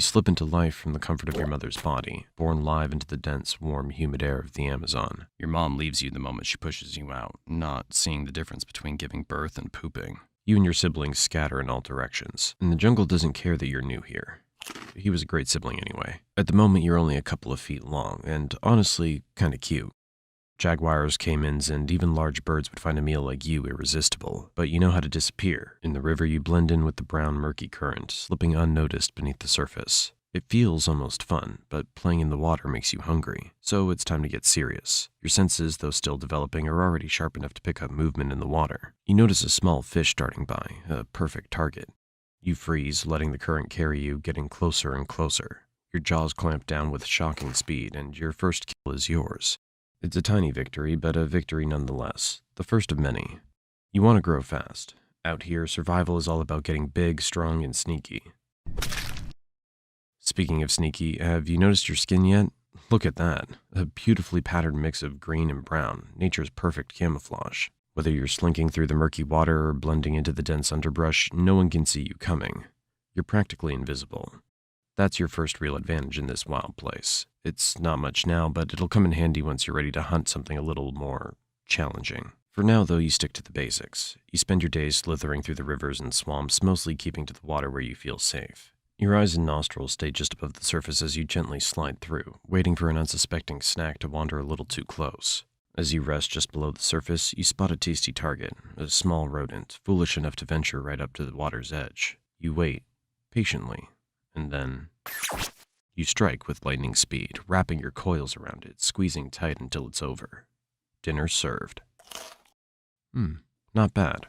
You slip into life from the comfort of your mother's body, born live into the dense, warm, humid air of the Amazon. Your mom leaves you the moment she pushes you out, not seeing the difference between giving birth and pooping. You and your siblings scatter in all directions, and the jungle doesn't care that you're new here. He was a great sibling anyway. At the moment, you're only a couple of feet long, and honestly, kinda cute. Jaguars, caimans, and even large birds would find a meal like you irresistible, but you know how to disappear. In the river, you blend in with the brown, murky current, slipping unnoticed beneath the surface. It feels almost fun, but playing in the water makes you hungry, so it's time to get serious. Your senses, though still developing, are already sharp enough to pick up movement in the water. You notice a small fish darting by, a perfect target. You freeze, letting the current carry you, getting closer and closer. Your jaws clamp down with shocking speed, and your first kill is yours. It's a tiny victory, but a victory nonetheless. The first of many. You want to grow fast. Out here, survival is all about getting big, strong, and sneaky. Speaking of sneaky, have you noticed your skin yet? Look at that. A beautifully patterned mix of green and brown, nature's perfect camouflage. Whether you're slinking through the murky water or blending into the dense underbrush, no one can see you coming. You're practically invisible. That's your first real advantage in this wild place. It's not much now, but it'll come in handy once you're ready to hunt something a little more challenging. For now, though, you stick to the basics. You spend your days slithering through the rivers and swamps, mostly keeping to the water where you feel safe. Your eyes and nostrils stay just above the surface as you gently slide through, waiting for an unsuspecting snack to wander a little too close. As you rest just below the surface, you spot a tasty target, a small rodent, foolish enough to venture right up to the water's edge. You wait, patiently, and then you strike with lightning speed, wrapping your coils around it, squeezing tight until it's over. Dinner served. Not bad.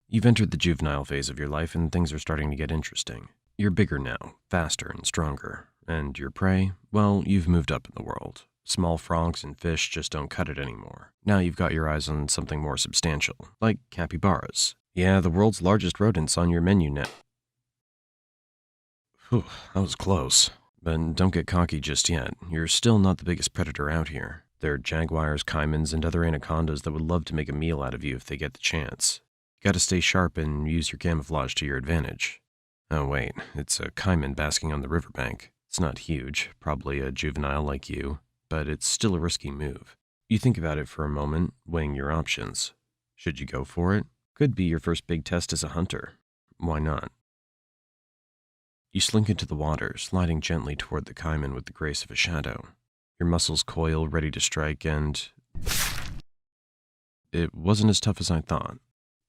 You've entered the juvenile phase of your life and things are starting to get interesting. You're bigger now, faster and stronger. And your prey? Well, you've moved up in the world. Small frogs and fish just don't cut it anymore. Now you've got your eyes on something more substantial, like capybaras. Yeah, the world's largest rodents on your menu now. Whew, that was close. But don't get cocky just yet. You're still not the biggest predator out here. There are jaguars, caimans, and other anacondas that would love to make a meal out of you if they get the chance. You gotta stay sharp and use your camouflage to your advantage. Oh wait, it's a caiman basking on the riverbank. It's not huge, probably a juvenile like you, but it's still a risky move. You think about it for a moment, weighing your options. Should you go for it? Could be your first big test as a hunter. Why not? You slink into the water, sliding gently toward the caiman with the grace of a shadow. Your muscles coil, ready to strike, and it wasn't as tough as I thought.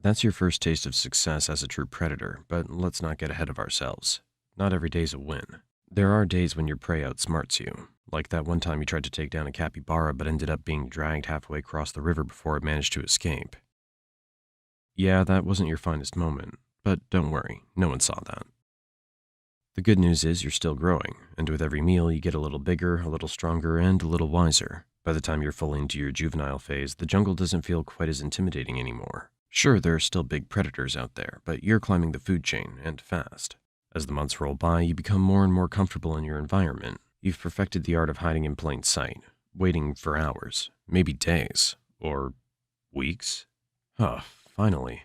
That's your first taste of success as a true predator, but let's not get ahead of ourselves. Not every day's a win. There are days when your prey outsmarts you, like that one time you tried to take down a capybara but ended up being dragged halfway across the river before it managed to escape. Yeah, that wasn't your finest moment, but don't worry, no one saw that. The good news is you're still growing, and with every meal you get a little bigger, a little stronger, and a little wiser. By the time you're fully into your juvenile phase, the jungle doesn't feel quite as intimidating anymore. Sure, there are still big predators out there, but you're climbing the food chain, and fast. As the months roll by, you become more and more comfortable in your environment. You've perfected the art of hiding in plain sight, waiting for hours, maybe days, or weeks. Finally.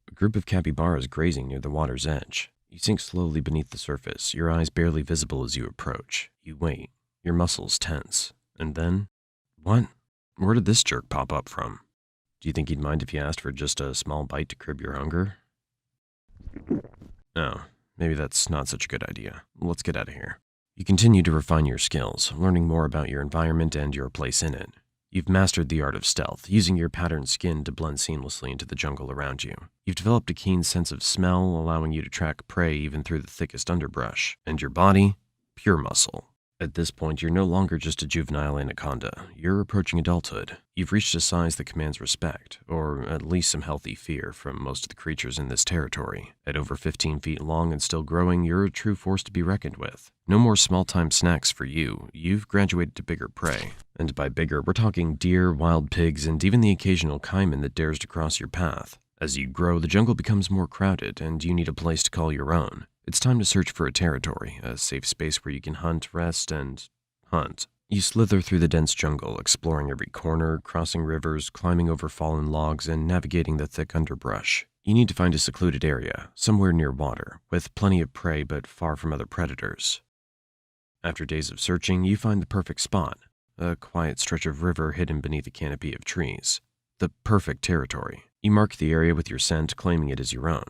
A group of capybaras grazing near the water's edge. You sink slowly beneath the surface, your eyes barely visible as you approach. You wait, your muscles tense, and then... What? Where did this jerk pop up from? Do you think he'd mind if you asked for just a small bite to curb your hunger? No, maybe that's not such a good idea. Let's get out of here. You continue to refine your skills, learning more about your environment and your place in it. You've mastered the art of stealth, using your patterned skin to blend seamlessly into the jungle around you. You've developed a keen sense of smell, allowing you to track prey even through the thickest underbrush. And your body? Pure muscle. At this point, you're no longer just a juvenile anaconda. You're approaching adulthood. You've reached a size that commands respect, or at least some healthy fear from most of the creatures in this territory. At over 15 feet long and still growing, you're a true force to be reckoned with. No more small-time snacks for you. You've graduated to bigger prey. And by bigger, we're talking deer, wild pigs, and even the occasional caiman that dares to cross your path. As you grow, the jungle becomes more crowded, and you need a place to call your own. It's time to search for a territory, a safe space where you can hunt, rest, and hunt. You slither through the dense jungle, exploring every corner, crossing rivers, climbing over fallen logs, and navigating the thick underbrush. You need to find a secluded area, somewhere near water, with plenty of prey but far from other predators. After days of searching, you find the perfect spot, a quiet stretch of river hidden beneath a canopy of trees. The perfect territory. You mark the area with your scent, claiming it as your own.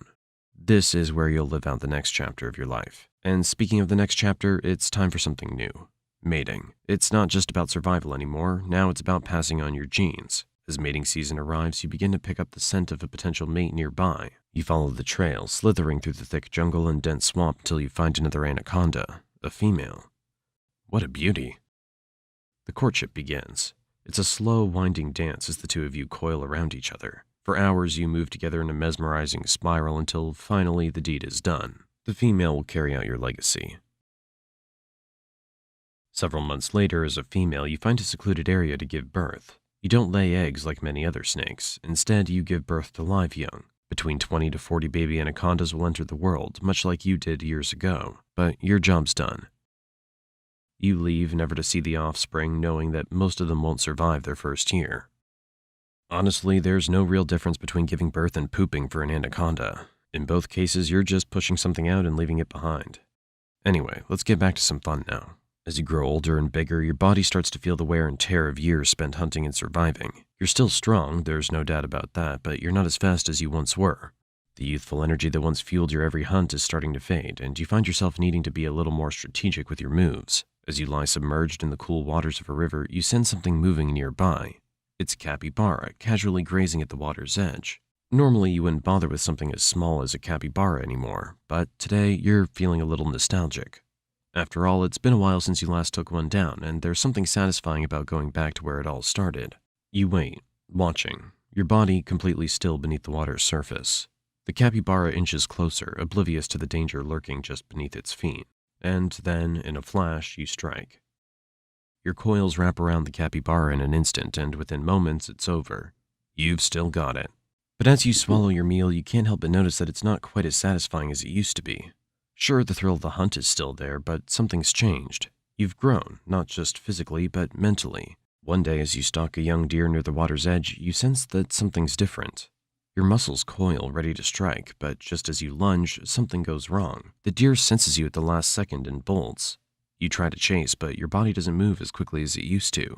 This is where you'll live out the next chapter of your life. And speaking of the next chapter, it's time for something new. Mating. It's not just about survival anymore, now it's about passing on your genes. As mating season arrives, you begin to pick up the scent of a potential mate nearby. You follow the trail, slithering through the thick jungle and dense swamp until you find another anaconda, a female. What a beauty. The courtship begins. It's a slow, winding dance as the two of you coil around each other. For hours, you move together in a mesmerizing spiral until finally the deed is done. The female will carry out your legacy. Several months later, as a female, you find a secluded area to give birth. You don't lay eggs like many other snakes. Instead, you give birth to live young. Between 20 to 40 baby anacondas will enter the world, much like you did years ago. But your job's done. You leave, never to see the offspring, knowing that most of them won't survive their first year. Honestly, there's no real difference between giving birth and pooping for an anaconda. In both cases, you're just pushing something out and leaving it behind. Anyway, let's get back to some fun now. As you grow older and bigger, your body starts to feel the wear and tear of years spent hunting and surviving. You're still strong, there's no doubt about that, but you're not as fast as you once were. The youthful energy that once fueled your every hunt is starting to fade, and you find yourself needing to be a little more strategic with your moves. As you lie submerged in the cool waters of a river, you sense something moving nearby. It's a capybara, casually grazing at the water's edge. Normally, you wouldn't bother with something as small as a capybara anymore, but today you're feeling a little nostalgic. After all, it's been a while since you last took one down, and there's something satisfying about going back to where it all started. You wait, watching, your body completely still beneath the water's surface. The capybara inches closer, oblivious to the danger lurking just beneath its feet. And then, in a flash, you strike. Your coils wrap around the capybara in an instant, and within moments, it's over. You've still got it. But as you swallow your meal, you can't help but notice that it's not quite as satisfying as it used to be. Sure, the thrill of the hunt is still there, but something's changed. You've grown, not just physically, but mentally. One day, as you stalk a young deer near the water's edge, you sense that something's different. Your muscles coil, ready to strike, but just as you lunge, something goes wrong. The deer senses you at the last second and bolts. You try to chase, but your body doesn't move as quickly as it used to.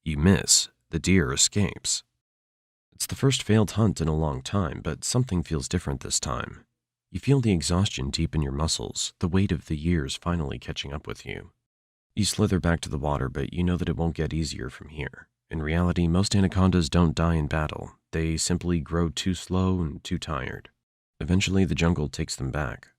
You miss. The deer escapes. It's the first failed hunt in a long time, but something feels different this time. You feel the exhaustion deep in your muscles, the weight of the years finally catching up with you. You slither back to the water, but you know that it won't get easier from here. In reality, most anacondas don't die in battle. They simply grow too slow and too tired. Eventually, the jungle takes them back.